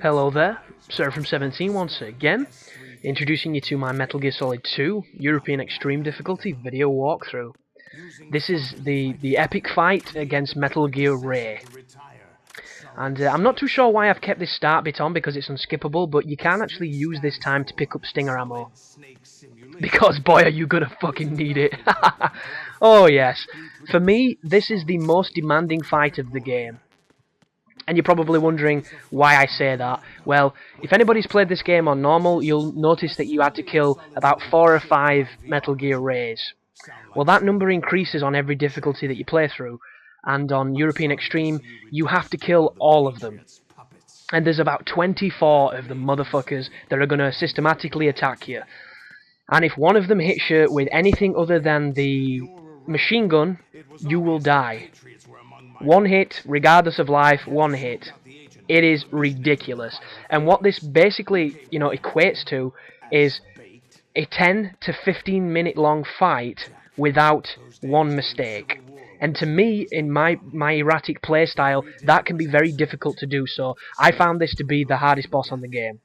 Hello there, Sir from 17 once again, introducing you to my Metal Gear Solid 2 European Extreme Difficulty video walkthrough. This is the epic fight against Metal Gear Ray. And I'm not too sure why I've kept this start bit on because it's unskippable, but you can actually use this time to pick up Stinger ammo. Because boy are you gonna fucking need it. Oh yes, for me this is the most demanding fight of the game. And you're probably wondering why I say that. Well, if anybody's played this game on normal, you'll notice that you had to kill about 4 or 5 Metal Gear Rays. Well, that number increases on every difficulty that you play through, and on European Extreme, you have to kill all of them. And there's about 24 of the motherfuckers that are going to systematically attack you. And if one of them hits you with anything other than the machine gun, you will die. One hit, regardless of life, one hit. It is ridiculous. And what this basically, equates to is a 10 to 15 minute long fight without one mistake. And to me, in my erratic playstyle, that can be very difficult to do, so I found this to be the hardest boss on the game.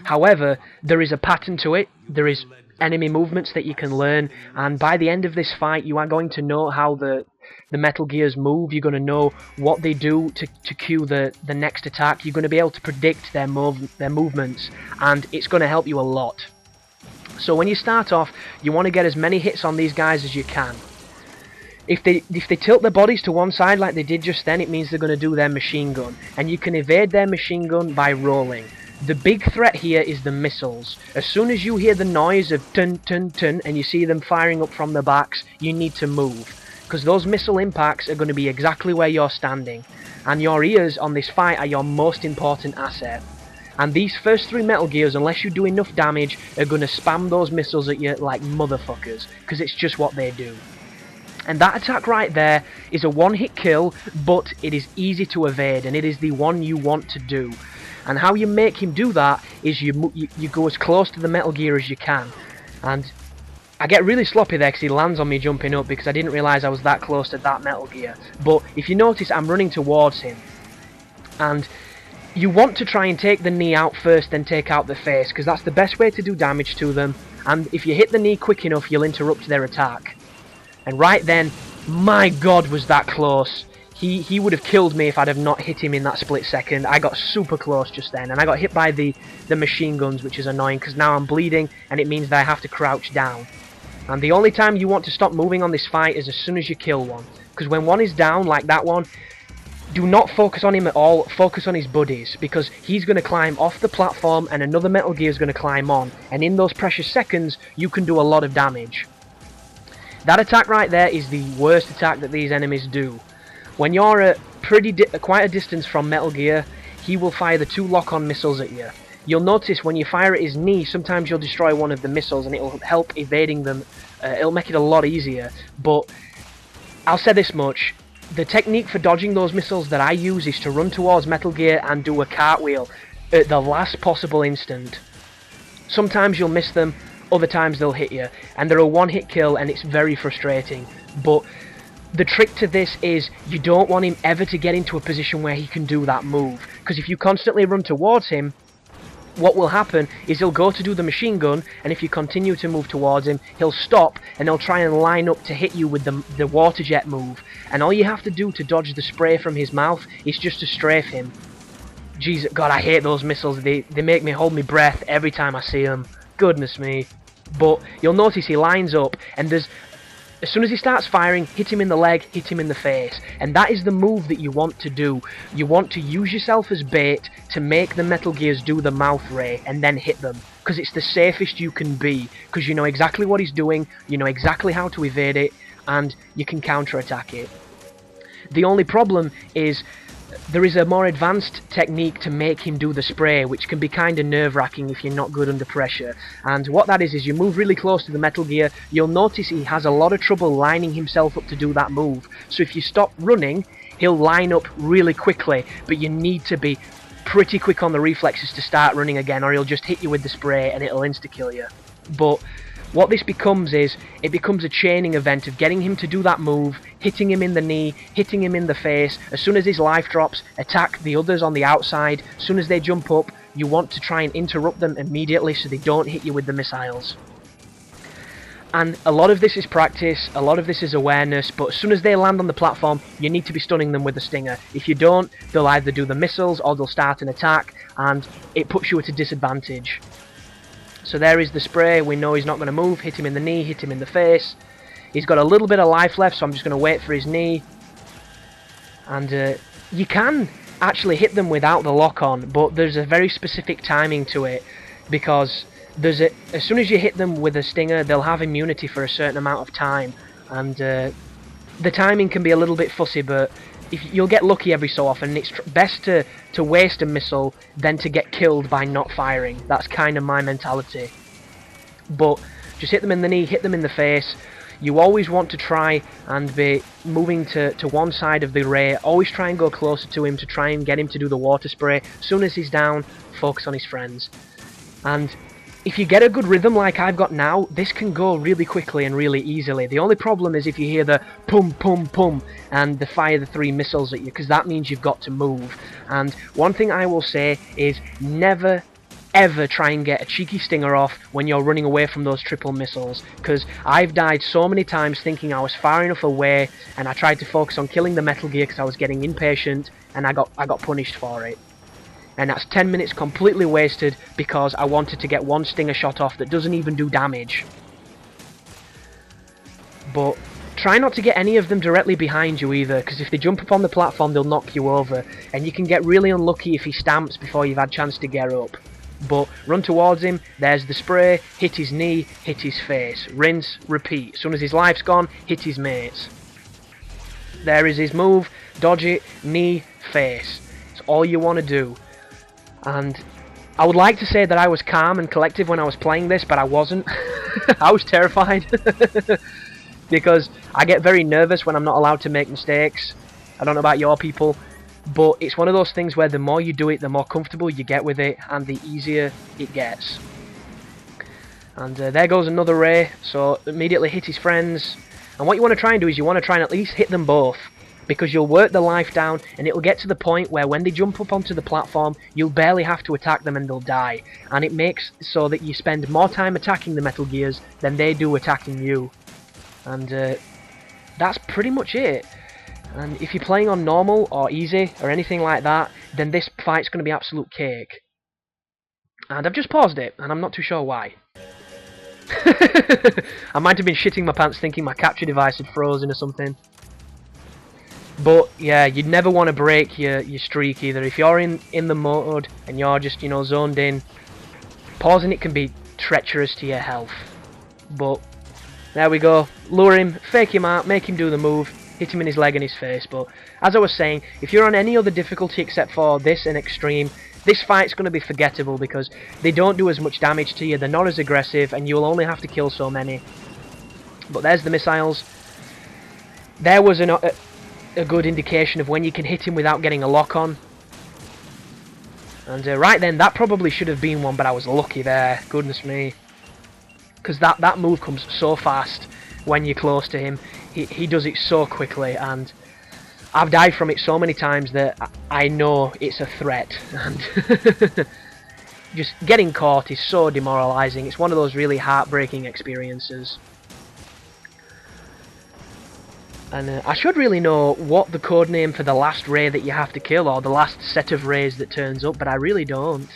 However, there is a pattern to it, there is enemy movements that you can learn, and by the end of this fight you are going to know how the Metal Gears move. You're going to know what they do to cue the next attack. You're going to be able to predict their movements, and it's going to help you a lot. So when you start off, you want to get as many hits on these guys as you can. If they tilt their bodies to one side like they did just then, it means they're going to do their machine gun, and you can evade their machine gun by rolling. The big threat here is the missiles. As soon as you hear the noise of tun tun tun and you see them firing up from the backs, you need to move, because those missile impacts are going to be exactly where you're standing, and your ears on this fight are your most important asset. And these first 3 Metal Gears, unless you do enough damage, are going to spam those missiles at you like motherfuckers, because it's just what they do. And that attack right there is a one-hit kill, but it is easy to evade, and it is the one you want to do. And how you make him do that is you go as close to the Metal Gear as you can. And I get really sloppy there because he lands on me jumping up because I didn't realise I was that close to that Metal Gear. But if you notice, I'm running towards him. And you want to try and take the knee out first, then take out the face, because that's the best way to do damage to them. And if you hit the knee quick enough, you'll interrupt their attack. And right then, my god was that close. He would have killed me if I'd have not hit him in that split second. I got super close just then, and I got hit by the machine guns, which is annoying because now I'm bleeding and it means that I have to crouch down. And the only time you want to stop moving on this fight is as soon as you kill one, because when one is down like that one, do not focus on him at all, focus on his buddies, because he's going to climb off the platform and another Metal Gear is going to climb on, and in those precious seconds you can do a lot of damage. That attack right there is the worst attack that these enemies do. When you're at quite a distance from Metal Gear, he will fire the 2 lock-on missiles at you. You'll notice when you fire at his knee, sometimes you'll destroy one of the missiles and it'll help evading them. It'll make it a lot easier. But I'll say this much, the technique for dodging those missiles that I use is to run towards Metal Gear and do a cartwheel at the last possible instant. Sometimes you'll miss them, other times they'll hit you, and they're a one-hit kill and it's very frustrating. But the trick to this is you don't want him ever to get into a position where he can do that move, because if you constantly run towards him, what will happen is he'll go to do the machine gun, and if you continue to move towards him, he'll stop and he'll try and line up to hit you with the water jet move, and all you have to do to dodge the spray from his mouth is just to strafe him. Jesus, God, I hate those missiles. They make me hold my breath every time I see them. Goodness me. But you'll notice he lines up, and as soon as he starts firing, hit him in the leg, hit him in the face. And that is the move that you want to do. You want to use yourself as bait to make the Metal Gears do the mouth ray and then hit them. Because it's the safest you can be. Because you know exactly what he's doing, you know exactly how to evade it, and you can counter-attack it. The only problem is there is a more advanced technique to make him do the spray, which can be kind of nerve-wracking if you're not good under pressure. And what that is you move really close to the Metal Gear, you'll notice he has a lot of trouble lining himself up to do that move. So if you stop running, he'll line up really quickly, but you need to be pretty quick on the reflexes to start running again, or he'll just hit you with the spray and it'll insta-kill you. But what this becomes is, it becomes a chaining event of getting him to do that move, hitting him in the knee, hitting him in the face. As soon as his life drops, attack the others on the outside. As soon as they jump up, you want to try and interrupt them immediately so they don't hit you with the missiles. And a lot of this is practice, a lot of this is awareness, but as soon as they land on the platform, you need to be stunning them with the stinger. If you don't, they'll either do the missiles or they'll start an attack, and it puts you at a disadvantage. So there is the spray. We know he's not going to move. Hit him in the knee, hit him in the face. He's got a little bit of life left, so I'm just going to wait for his knee. And you can actually hit them without the lock on, but there's a very specific timing to it, because as soon as you hit them with a stinger, they'll have immunity for a certain amount of time, and the timing can be a little bit fussy, but you'll get lucky every so often. It's best to waste a missile than to get killed by not firing. That's kind of my mentality. But just hit them in the knee, hit them in the face. You always want to try and be moving to one side of the ray. Always try and go closer to him to try and get him to do the water spray. As soon as he's down, focus on his friends. And if you get a good rhythm like I've got now, this can go really quickly and really easily. The only problem is if you hear the pum pum pum and they fire the 3 missiles at you, because that means you've got to move. And one thing I will say is never ever try and get a cheeky stinger off when you're running away from those triple missiles, because I've died so many times thinking I was far enough away, and I tried to focus on killing the Metal Gear because I was getting impatient, and I got punished for it. And that's 10 minutes completely wasted because I wanted to get one stinger shot off that doesn't even do damage. But try not to get any of them directly behind you either, because if they jump up on the platform they'll knock you over, and you can get really unlucky if he stamps before you've had a chance to get up. But run towards him, there's the spray, hit his knee, hit his face, rinse, repeat. As soon as his life's gone, hit his mates. There is his move, dodge it, knee, face. It's all you want to do. And I would like to say that I was calm and collective when I was playing this, but I wasn't. I was terrified. Because I get very nervous when I'm not allowed to make mistakes. I don't know about your people, but it's one of those things where the more you do it, the more comfortable you get with it, and the easier it gets. And there goes another ray, so immediately hit his friends. And what you want to try and do is you want to try and at least hit them both, because you'll work the life down, and it'll get to the point where when they jump up onto the platform, you'll barely have to attack them and they'll die. And it makes so that you spend more time attacking the Metal Gears than they do attacking you. And that's pretty much it. And if you're playing on normal or easy or anything like that, then this fight's going to be absolute cake. And I've just paused it, and I'm not too sure why. I might have been shitting my pants thinking my capture device had frozen or something. But yeah, you'd never want to break your streak either. If you're in the mode and you're just, you know, zoned in, pausing it can be treacherous to your health. But there we go. Lure him, fake him out, make him do the move, hit him in his leg and his face. But as I was saying, if you're on any other difficulty except for this and extreme, this fight's going to be forgettable because they don't do as much damage to you, they're not as aggressive, and you'll only have to kill so many. But there's the missiles. There was a good indication of when you can hit him without getting a lock on. And right then, that probably should have been one, but I was lucky there. Goodness me. Because that move comes so fast when you're close to him. He does it so quickly, and I've died from it so many times that I know it's a threat. And just getting caught is so demoralising. It's one of those really heartbreaking experiences. And I should really know what the codename for the last ray that you have to kill, or the last set of rays that turns up, but I really don't.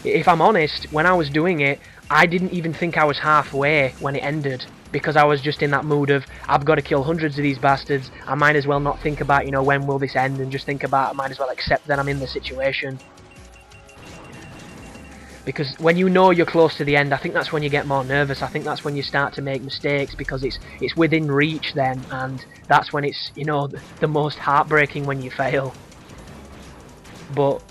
If I'm honest, when I was doing it, I didn't even think I was halfway when it ended, because I was just in that mood of, I've got to kill hundreds of these bastards, I might as well not think about, you know, when will this end, and just think about, I might as well accept that I'm in the situation. Because when you know you're close to the end, I think that's when you get more nervous. I think that's when you start to make mistakes, because it's within reach then, and that's when it's, you know, the most heartbreaking when you fail. But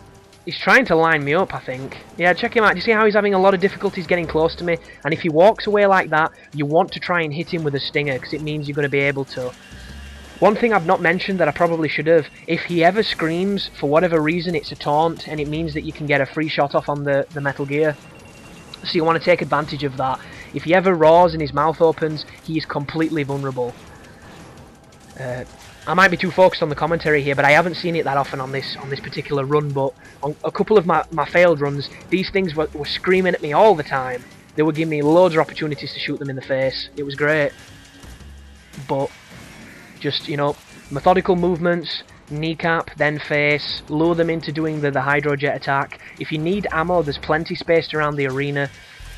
he's trying to line me up, I think. Yeah, check him out. Do you see how he's having a lot of difficulties getting close to me? And if he walks away like that, you want to try and hit him with a stinger, because it means you're going to be able to. One thing I've not mentioned that I probably should have, if he ever screams, for whatever reason, it's a taunt, and it means that you can get a free shot off on the Metal Gear. So you want to take advantage of that. if he ever roars and his mouth opens, he is completely vulnerable. I might be too focused on the commentary here, but I haven't seen it that often on this particular run. But on a couple of my failed runs, these things were screaming at me all the time. They were giving me loads of opportunities to shoot them in the face. It was great. But just, you know, methodical movements, kneecap, then face, lure them into doing the hydrojet attack. If you need ammo, there's plenty spaced around the arena.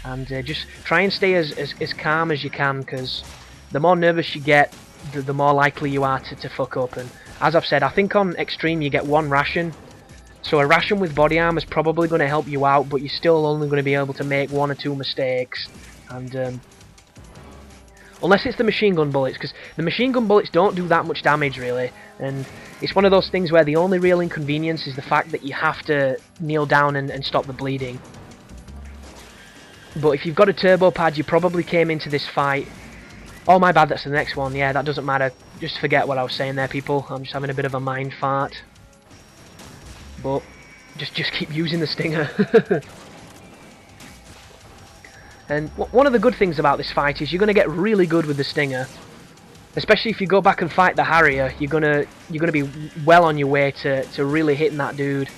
And just try and stay as calm as you can, because the more nervous you get, the more likely you are to fuck up. And as I've said, I think on Extreme you get one ration, so a ration with body armor is probably going to help you out, but you're still only going to be able to make 1 or 2 mistakes. And unless it's the machine gun bullets, because the machine gun bullets don't do that much damage really, and it's one of those things where the only real inconvenience is the fact that you have to kneel down and stop the bleeding. But if you've got a turbo pad, you probably came into this fight... Oh, my bad, that's the next one. Yeah, that doesn't matter. Just forget what I was saying there, people. I'm just having a bit of a mind fart. But just keep using the stinger. And one of the good things about this fight is you're going to get really good with the stinger. Especially if you go back and fight the Harrier, you're gonna be well on your way to really hitting that dude.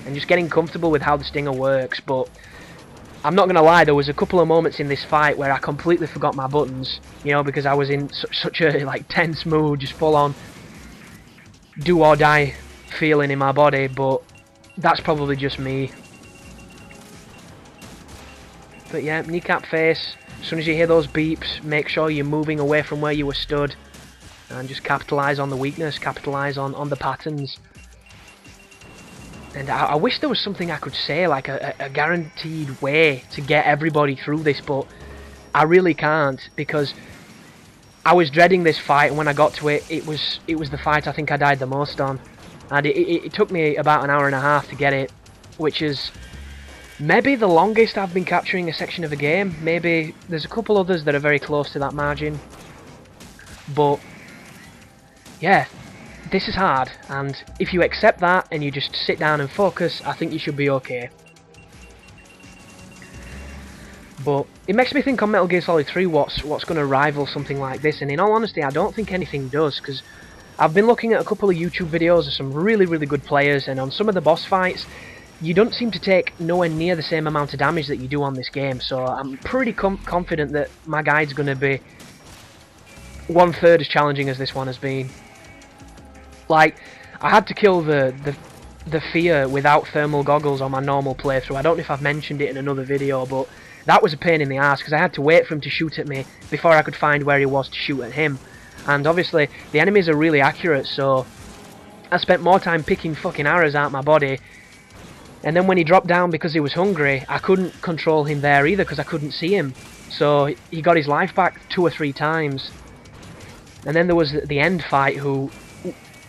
And just getting comfortable with how the stinger works. But I'm not going to lie, there was a couple of moments in this fight where I completely forgot my buttons, you know, because I was in such a tense mood, just full on do or die feeling in my body, but that's probably just me. But yeah, kneecap face, as soon as you hear those beeps, make sure you're moving away from where you were stood, and just capitalise on the weakness, capitalise on the patterns. And I wish there was something I could say, like a guaranteed way to get everybody through this, but I really can't, because I was dreading this fight, and when I got to it, it was the fight I think I died the most on. And it took me about an hour and a half to get it, which is maybe the longest I've been capturing a section of a game. Maybe there's a couple others that are very close to that margin. But yeah, this is hard, and if you accept that and you just sit down and focus, I think you should be okay. But it makes me think on Metal Gear Solid 3 what's going to rival something like this, and in all honesty I don't think anything does, because I've been looking at a couple of YouTube videos of some really good players, and on some of the boss fights you don't seem to take nowhere near the same amount of damage that you do on this game, so I'm pretty confident that my guide's going to be 1/3 as challenging as this one has been. Like, I had to kill the Fear without thermal goggles on my normal playthrough. I don't know if I've mentioned it in another video, but that was a pain in the ass, because I had to wait for him to shoot at me before I could find where he was to shoot at him. And obviously, the enemies are really accurate, so I spent more time picking fucking arrows out my body. And then when he dropped down because he was hungry, I couldn't control him there either, because I couldn't see him. So he got his life back 2 or 3 times. And then there was the end fight, who...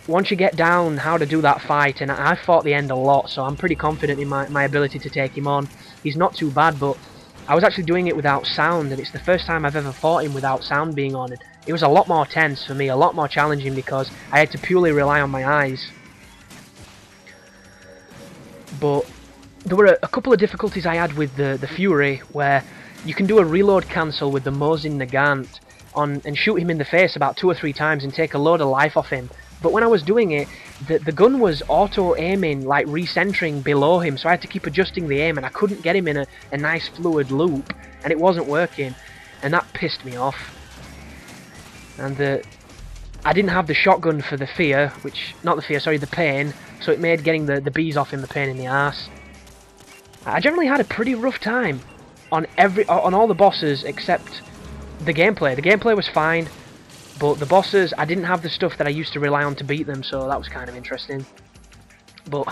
Once you get down how to do that fight, and I fought the end a lot, so I'm pretty confident in my ability to take him on. He's not too bad, but I was actually doing it without sound, and it's the first time I've ever fought him without sound being on. And it was a lot more tense for me, a lot more challenging, because I had to purely rely on my eyes. But there were a couple of difficulties I had with the Fury, where you can do a reload cancel with the Mosin Nagant and shoot him in the face about 2 or 3 times and take a load of life off him. But when I was doing it, the gun was auto-aiming, like recentering below him, so I had to keep adjusting the aim, and I couldn't get him in a nice fluid loop, and it wasn't working, and that pissed me off. And I didn't have the shotgun for the Fear, the Pain, so it made getting the bees off him the pain in the arse. I generally had a pretty rough time on all the bosses except the gameplay. The gameplay was fine. But the bosses, I didn't have the stuff that I used to rely on to beat them, so that was kind of interesting. But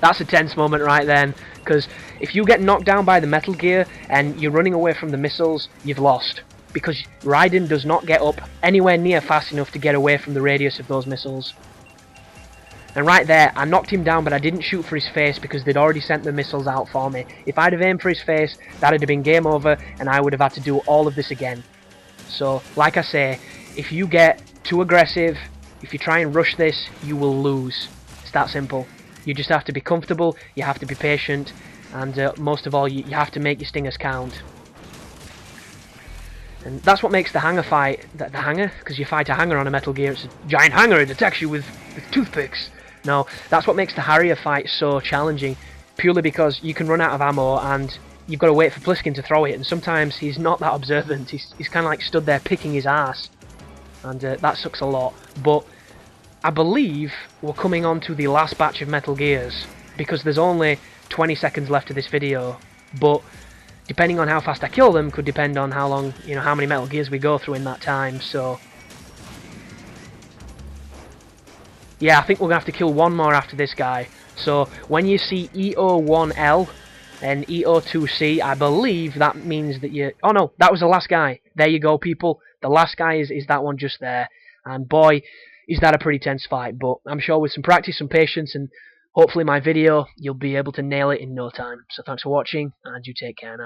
that's a tense moment right then, because if you get knocked down by the Metal Gear and you're running away from the missiles, you've lost. Because Raiden does not get up anywhere near fast enough to get away from the radius of those missiles. And right there, I knocked him down, but I didn't shoot for his face because they'd already sent the missiles out for me. If I'd have aimed for his face, that'd have been game over, and I would have had to do all of this again. So, like I say, if you get too aggressive, if you try and rush this, you will lose. It's that simple. You just have to be comfortable, you have to be patient, and most of all, you have to make your stingers count. And that's what makes the hanger fight, the hanger, because you fight a hanger on a Metal Gear, it's a giant hanger, it attacks you with toothpicks. No, that's what makes the Harrier fight so challenging, purely because you can run out of ammo and you've got to wait for Pliskin to throw it, and sometimes he's not that observant, he's kind of like stood there picking his ass, and that sucks a lot. But I believe we're coming on to the last batch of Metal Gears, because there's only 20 seconds left of this video, but depending on how fast I kill them could depend on how long, how many Metal Gears we go through in that time. So yeah, I think we're going to have to kill one more after this guy. So when you see EO1L and EO2C, I believe that means that you... Oh no, that was the last guy. There you go, people. The last guy is that one just there. And boy, is that a pretty tense fight. But I'm sure with some practice, some patience, and hopefully my video, you'll be able to nail it in no time. So thanks for watching, and you take care now.